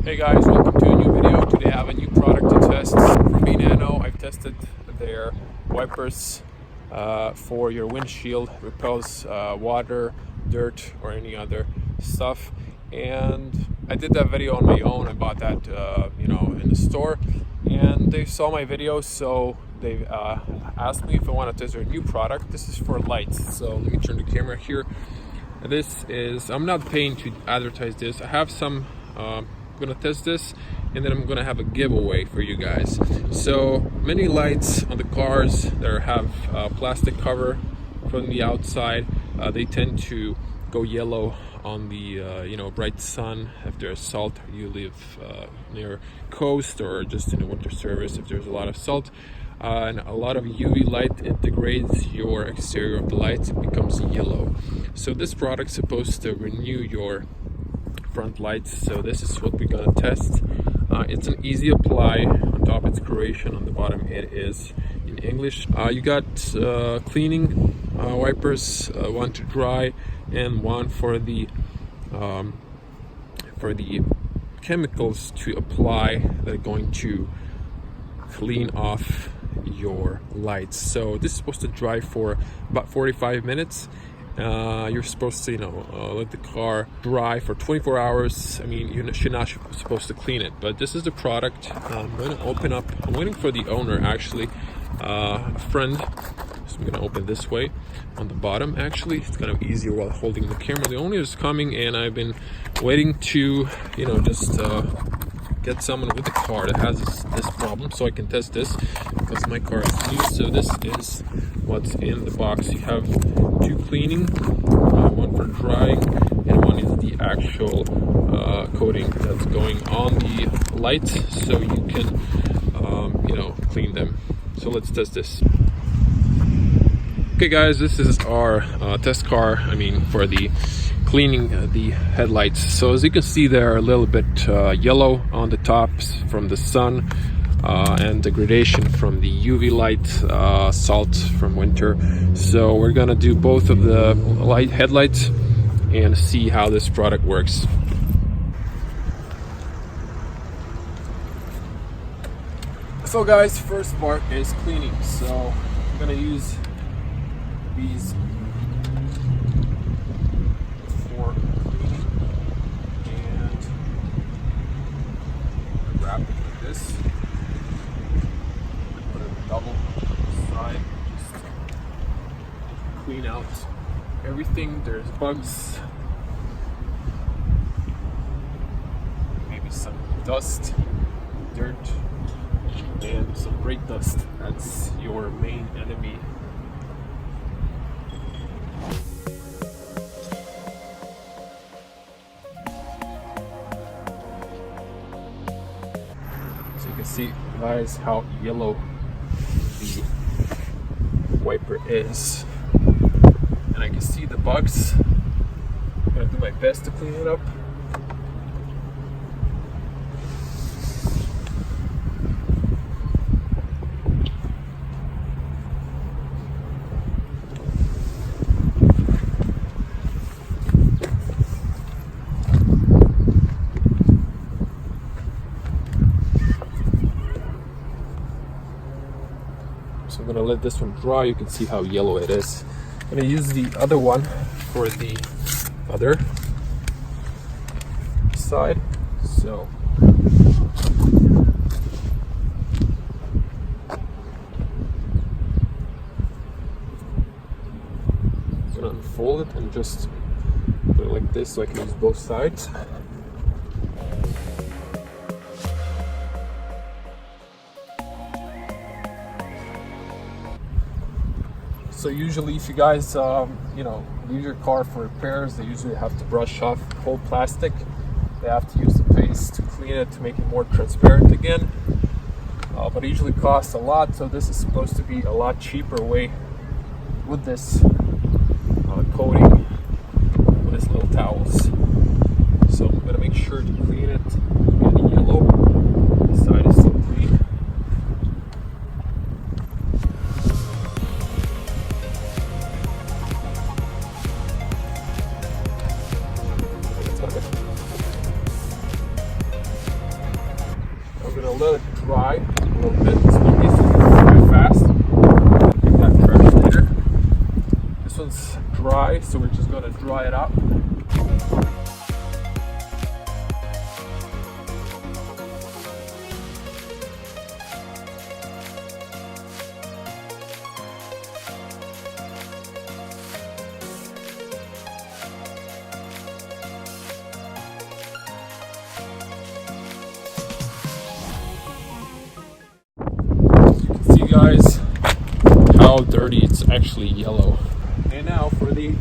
Hey guys, welcome to a new video. Today I have a new product to test from B-nano. I've tested their wipers for your windshield, repels water, dirt, or any other stuff. And I did that video on my own. I bought that in the store, and they saw my video, so they asked me if I want to test their new product. This is for lights. So let me turn the camera here. This is, I'm not paying to advertise this. I have some I'm gonna test this, and then I'm gonna have a giveaway for you guys. So many lights on the cars that have plastic cover from the outside, they tend to go yellow on the bright sun. If there's salt, you live near coast or just in a winter service, if there's a lot of salt, and a lot of UV light, it degrades your exterior of the lights. It becomes yellow. So this product's supposed to renew your front lights. So this is what we're gonna test. It's an easy apply. On top it's Croatian, on the bottom it is in English. You got cleaning wipers, one to dry and one for the chemicals to apply that are going to clean off your lights. So this is supposed to dry for about 45 minutes. You're supposed to let the car dry for 24 hours. I mean, you're not supposed to clean it, but this is the product. I'm going to open up. I'm waiting for the owner, actually, a friend. So I'm going to open this way on the bottom. Actually, it's kind of easier while holding the camera. The owner is coming, and I've been waiting to just get someone with a car that has this problem, so I can test this because my car is new. So this is what's in the box. You have two cleaning, one for drying, and one is the actual coating that's going on the lights, so you can clean them. So let's test this. Okay guys, this is our test car, for the cleaning the headlights. So as you can see, they're a little bit yellow on the tops from the sun and degradation from the UV light, salt from winter. So we're gonna do both of the headlights and see how this product works. So guys, first part is cleaning. So I'm gonna use these for cleaning, and wrap it like this. Put it double side, just clean out everything. There's bugs, maybe some dust, dirt, and some brake dust. That's your main enemy. So you can see, guys, how yellow the wiper is, and I can see the bugs. I'm gonna do my best to clean it up. So I'm gonna let this one dry. You can see how yellow it is. I'm gonna use the other one for the other side. So I'm gonna unfold it and just put it like this so I can use both sides. So usually if you guys use your car for repairs, they usually have to brush off whole plastic. They have to use the paste to clean it to make it more transparent again, but it usually costs a lot. So this is supposed to be a lot cheaper way with this coating with these little towels. So I'm gonna make sure to clean it in the yellow. This side is still clean. we're gonna let it dry a little bit. It's not easy to dry fast. Keep that fresh later. This one's dry, so we're just gonna dry it up. Guys, how dirty it's actually yellow. And now for the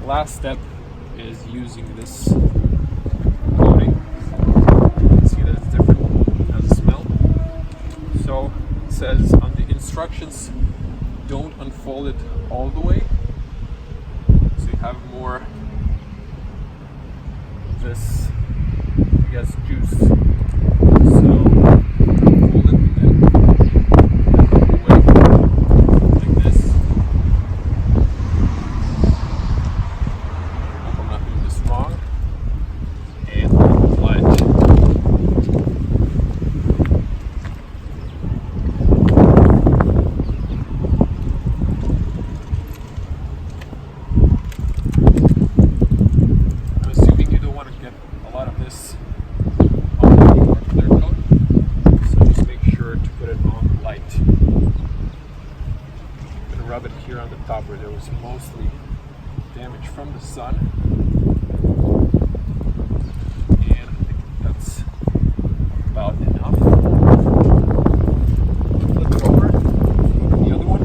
last step is using this coating. You can see that it's different, it has a smell. So it says on the instructions, don't unfold it all the way, so you have more of this, I guess, juice. So fold it and then away like this. Hope I'm not doing this wrong. And apply it. I'm assuming you don't want to get a lot of this rub it here on the top where there was mostly damage from the sun, and I think that's about enough. Flip it over, the other one.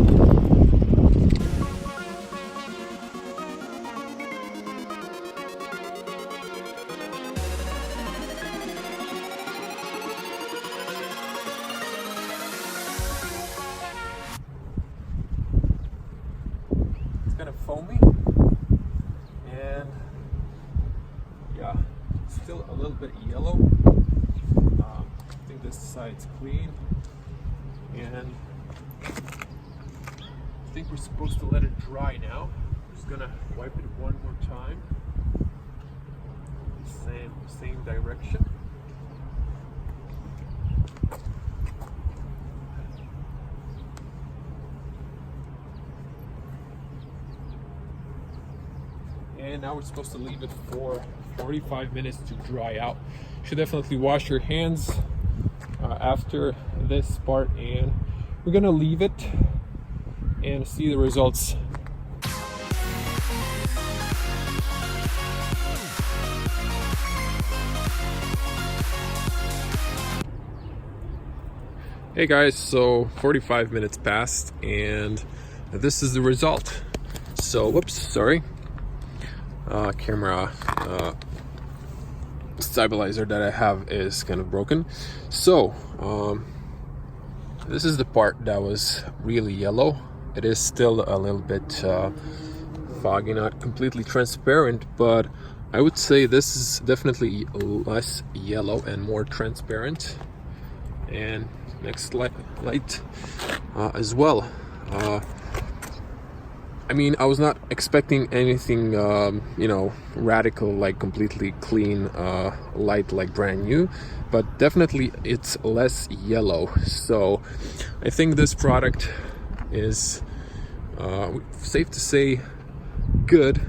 Kind of foamy, and yeah, still a little bit yellow. I think this side's clean, and I think we're supposed to let it dry now. I'm just gonna wipe it one more time, same direction. And now we're supposed to leave it for 45 minutes to dry out. You should definitely wash your hands after this part, and we're gonna leave it and see the results. Hey guys, so 45 minutes passed and this is the result. So, whoops, sorry. Camera stabilizer that I have is kind of broken. So this is the part that was really yellow. It is still a little bit foggy, not completely transparent, but I would say this is definitely less yellow and more transparent. And next light as well. I mean, I was not expecting anything, you know, radical, like completely clean light, like brand new, but definitely it's less yellow. So I think this product is safe to say good.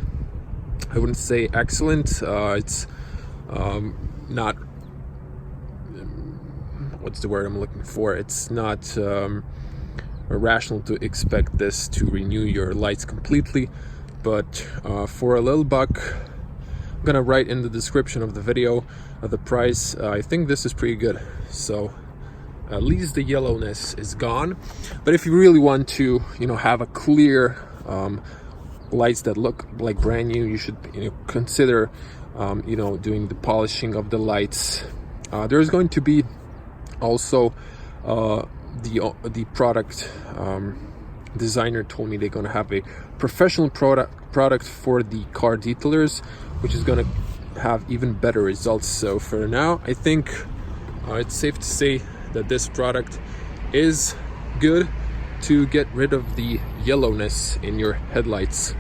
I wouldn't say excellent. It's not, what's the word I'm looking for? It's not rational to expect this to renew your lights completely, but for a little buck, I'm gonna write in the description of the video the price. I think this is pretty good. So at least the yellowness is gone. But if you really want to, you know, have a clear lights that look like brand new, you should, you know, consider you know, doing the polishing of the lights. There's going to be also the product designer told me they're going to have a professional product for the car detailers, which is going to have even better results. So for now, I think it's safe to say that this product is good to get rid of the yellowness in your headlights.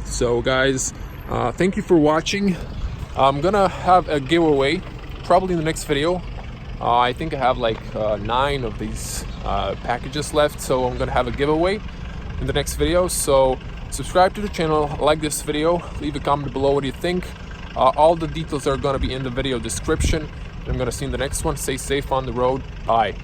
So guys, Thank you for watching. I'm gonna have a giveaway probably in the next video. I think I have like 9 of these packages left, so I'm gonna have a giveaway in the next video. So subscribe to the channel, like this video, leave a comment below what you think. All the details are gonna be in the video description. I'm gonna see you in the next one. Stay safe on the road. Bye.